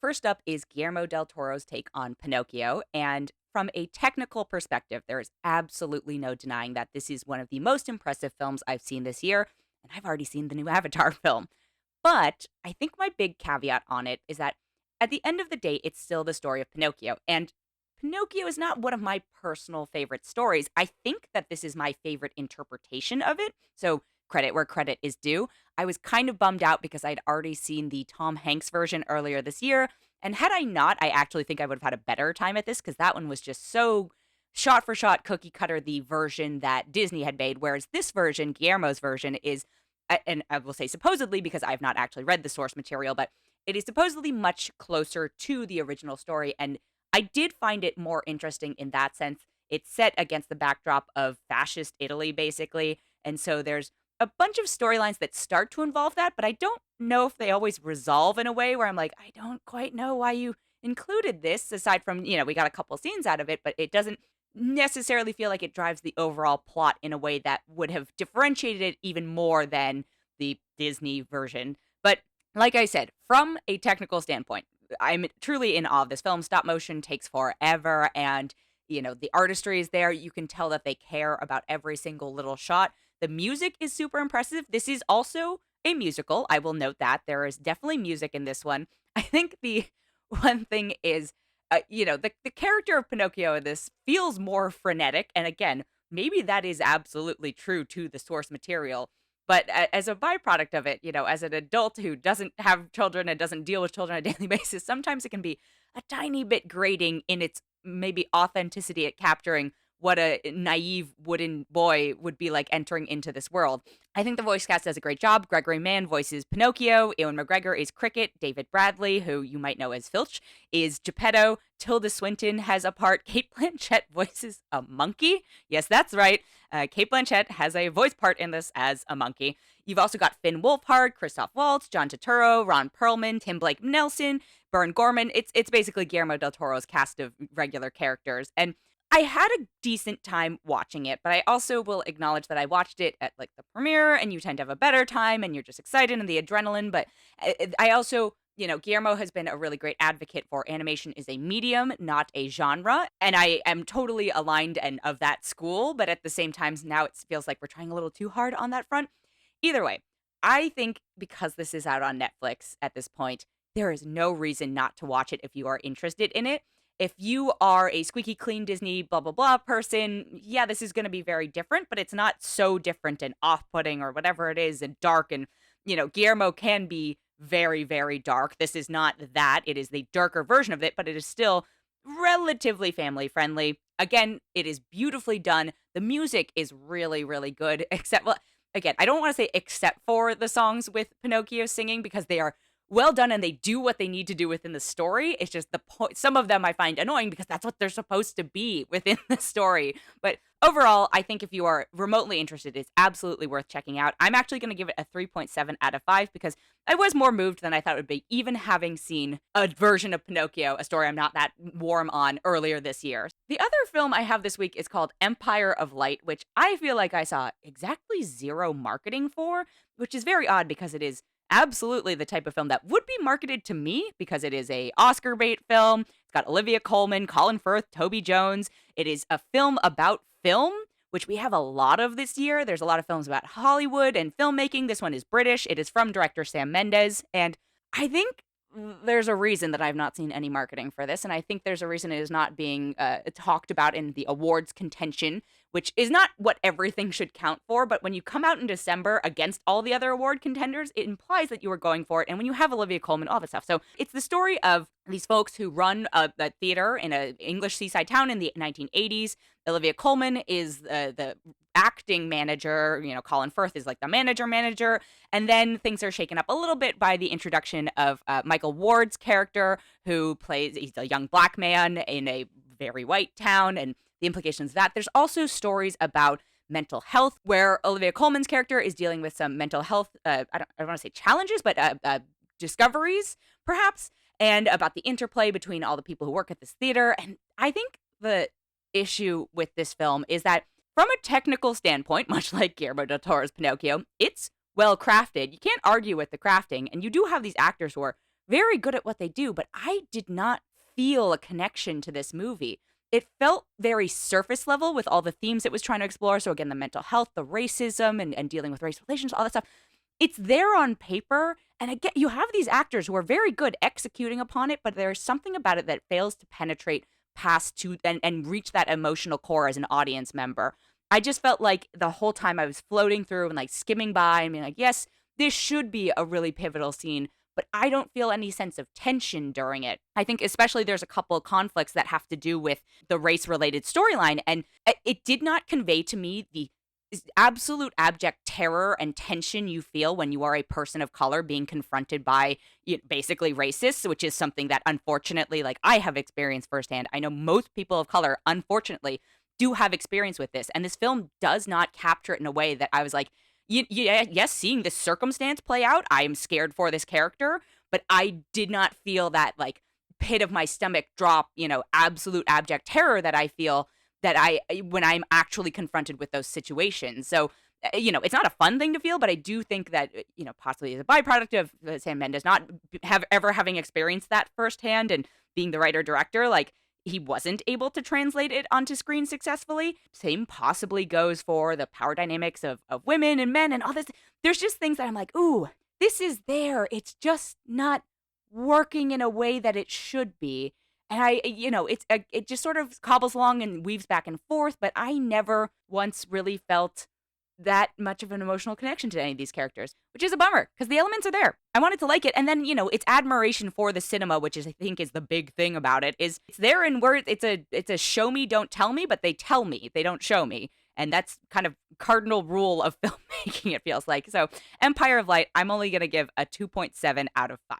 first up is Guillermo del Toro's take on Pinocchio. And from a technical perspective, there is absolutely no denying that this is one of the most impressive films I've seen this year. And I've already seen the new Avatar film. But I think my big caveat on it is that at the end of the day, it's still the story of Pinocchio. And Pinocchio is not one of my personal favorite stories. I think that this is my favorite interpretation of it. So credit where credit is due. I was kind of bummed out because I'd already seen the Tom Hanks version earlier this year. And had I not, I actually think I would have had a better time at this because that one was just so shot for shot cookie cutter the version that Disney had made. Whereas this version, Guillermo's version, is, and I will say supposedly because I've not actually read the source material, but it is supposedly much closer to the original story. And I did find it more interesting in that sense. It's set against the backdrop of fascist Italy, basically. And so there's a bunch of storylines that start to involve that, but I don't know if they always resolve in a way where I'm like, I don't quite know why you included this, aside from, we got a couple scenes out of it, but it doesn't necessarily feel like it drives the overall plot in a way that would have differentiated it even more than the Disney version. But like I said, from a technical standpoint, I'm truly in awe of this film. Stop motion takes forever, and the artistry is there. You can tell that they care about every single little shot. The music is super impressive. This is also a musical. I will note that there is definitely music in this one. I think the one thing is, the character of Pinocchio in this feels more frenetic. And again, maybe that is absolutely true to the source material. But as a byproduct of it, as an adult who doesn't have children and doesn't deal with children on a daily basis, sometimes it can be a tiny bit grating in its maybe authenticity at capturing what a naive wooden boy would be like entering into this world. I think the voice cast does a great job. Gregory Mann voices Pinocchio. Ewan McGregor is Cricket. David Bradley, who you might know as Filch, is Geppetto. Tilda Swinton has a part. Cate Blanchett voices a monkey. Yes, that's right. Cate Blanchett has a voice part in this as a monkey. You've also got Finn Wolfhard, Christoph Waltz, John Turturro, Ron Perlman, Tim Blake Nelson, Gorman. It's basically Guillermo del Toro's cast of regular characters. And I had a decent time watching it, but I also will acknowledge that I watched it at the premiere, and you tend to have a better time and you're just excited and the adrenaline. But I also, Guillermo has been a really great advocate for animation is a medium, not a genre. And I am totally aligned and of that school, but at the same time, now it feels like we're trying a little too hard on that front. Either way, I think because this is out on Netflix at this point, there is no reason not to watch it if you are interested in it. If you are a squeaky clean Disney blah, blah, blah person, yeah, this is going to be very different, but it's not so different and off-putting or whatever it is and dark. And, Guillermo can be very, very dark. This is not that. It is the darker version of it, but it is still relatively family-friendly. Again, it is beautifully done. The music is really, really good, except, well, again, I don't want to say except for the songs with Pinocchio singing because they are well done and they do what they need to do within the story. It's just the point. Some of them I find annoying because that's what they're supposed to be within the story. But overall, I think if you are remotely interested, it's absolutely worth checking out. I'm actually going to give it a 3.7 out of 5 because I was more moved than I thought it would be, even having seen a version of Pinocchio, a story I'm not that warm on, earlier this year. The other film I have this week is called Empire of Light, which I feel like I saw exactly zero marketing for, which is very odd because it is absolutely the type of film that would be marketed to me because it is a Oscar bait film. It's got Olivia Colman, Colin Firth, Toby Jones. It is a film about film, which we have a lot of this year. There's a lot of films about Hollywood and filmmaking. This one is British. It is from director Sam Mendes. And I think there's a reason that I've not seen any marketing for this. And I think there's a reason it is not being talked about in the awards contention, which is not what everything should count for. But when you come out in December against all the other award contenders, it implies that you are going for it. And when you have Olivia Colman, all that stuff. So it's the story of these folks who run a theater in an English seaside town in the 1980s. Olivia Colman is the acting manager. Colin Firth is like the manager. And then things are shaken up a little bit by the introduction of Michael Ward's character, who he's a young black man in a very white town, and the implications of that. There's also stories about mental health, where Olivia Colman's character is dealing with some mental health, I don't want to say challenges, but discoveries, perhaps, and about the interplay between all the people who work at this theater. And I think the issue with this film is that from a technical standpoint, much like Guillermo del Toro's Pinocchio, it's well crafted. You can't argue with the crafting, and you do have these actors who are very good at what they do, but I did not feel a connection to this movie. It felt very surface level with all the themes it was trying to explore. So again, the mental health, the racism, and dealing with race relations, all that stuff. It's there on paper, and again, you have these actors who are very good executing upon it, but there's something about it that fails to penetrate past to and reach that emotional core as an audience member. I just felt like the whole time I was floating through and like skimming by and being like, yes, this should be a really pivotal scene, but I don't feel any sense of tension during it. I think especially there's a couple of conflicts that have to do with the race related storyline, and it did not convey to me the absolute abject terror and tension you feel when you are a person of color being confronted by basically racists, which is something that unfortunately, like, I have experienced firsthand. I know most people of color, unfortunately, do have experience with this. And this film does not capture it in a way that I was like, yes, seeing this circumstance play out, I am scared for this character, but I did not feel that like pit of my stomach drop, absolute abject terror that I feel that when I'm actually confronted with those situations. So, it's not a fun thing to feel, but I do think that, possibly as a byproduct of Sam Mendes not having experienced that firsthand and being the writer director, like, he wasn't able to translate it onto screen successfully. Same possibly goes for the power dynamics of women and men and all this. There's just things that I'm like, ooh, this is there. It's just not working in a way that it should be. And it just sort of cobbles along and weaves back and forth, but I never once really felt that much of an emotional connection to any of these characters, which is a bummer because the elements are there. I wanted to like it. And then, its admiration for the cinema, which is, I think, is the big thing about it, is it's there in words. It's a show me, don't tell me, but they tell me, they don't show me. And that's kind of cardinal rule of filmmaking, it feels like. So Empire of Light, I'm only going to give a 2.7 out of 5.